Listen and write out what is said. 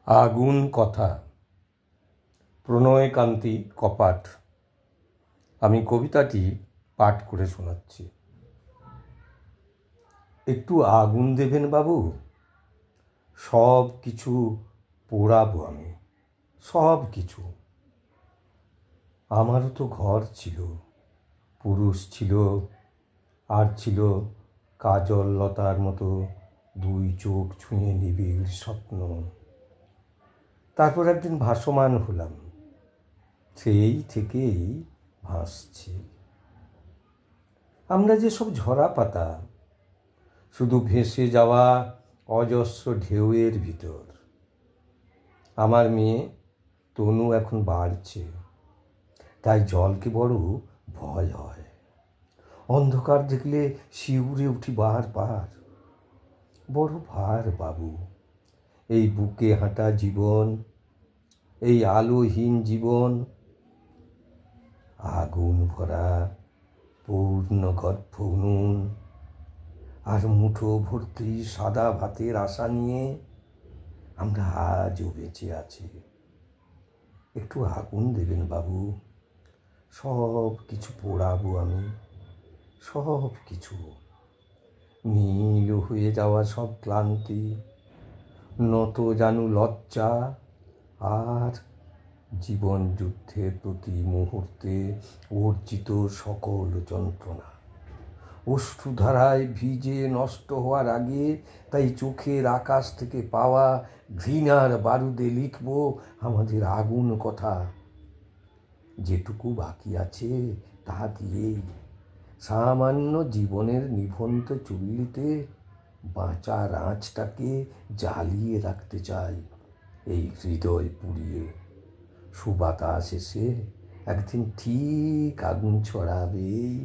আগুন কথা। প্রণয়কান্তি কপাট। আমি কবিতাটি পাঠ করে শোনাচ্ছি। একটু আগুন দেবেন বাবু? সব কিছু পোড়াবো আমি, সব কিছু। আমারও তো ঘর ছিল, পুরুষ ছিল, আর ছিল কাজল লতার মতো দুই চোখ ছুঁয়ে নিবিড় স্বপ্ন। তারপর একদিন ভাসমান হলাম, সেই থেকেই ভাসছি। আমরা যে সব ঝরা পাতা, শুধু ভেসে যাওয়া অজস্র ঢেউয়ের ভিতর। আমার মেয়ে তনু এখন বাড়ছে, তাই জলকে বড় ভয় হয়। অন্ধকার দেখলে শিউরে উঠি বারবার। বড় ভার বাবু, এই বুকে হাঁটা জীবন, এই আলোহীন জীবন। আগুন ভরা পূর্ণ গর্ভ উনুন আর মুঠো ভর্তি সাদা ভাতের আশা নিয়ে আমরা আজও বেঁচে আছি। একটু আগুন দেবেন বাবু? সব কিছু পোড়াবো আমি, সব কিছু। নীল হয়ে যাওয়া সব ক্লান্তি, নত জানু লজ্জা, আর জীবন যুদ্ধের প্রতি মুহূর্তে অর্জিত সকল যন্ত্রণা। অশ্রুধারায় ভিজে নষ্ট হওয়ার আগে তাই চোখের আকাশ থেকে পাওয়া ঘৃণার বারুদে লিখব আমাদের আগুন কথা। যেটুকু বাকি আছে তা দিয়েই সামান্য জীবনের নিভন্ত চুল্লিতে বাঁচার আঁচটাকে জ্বালিয়ে রাখতে চাই, এই হৃদয় পুড়িয়ে। সুবাতাস এসে একদিন ঠিক আগুন ছড়াবেই।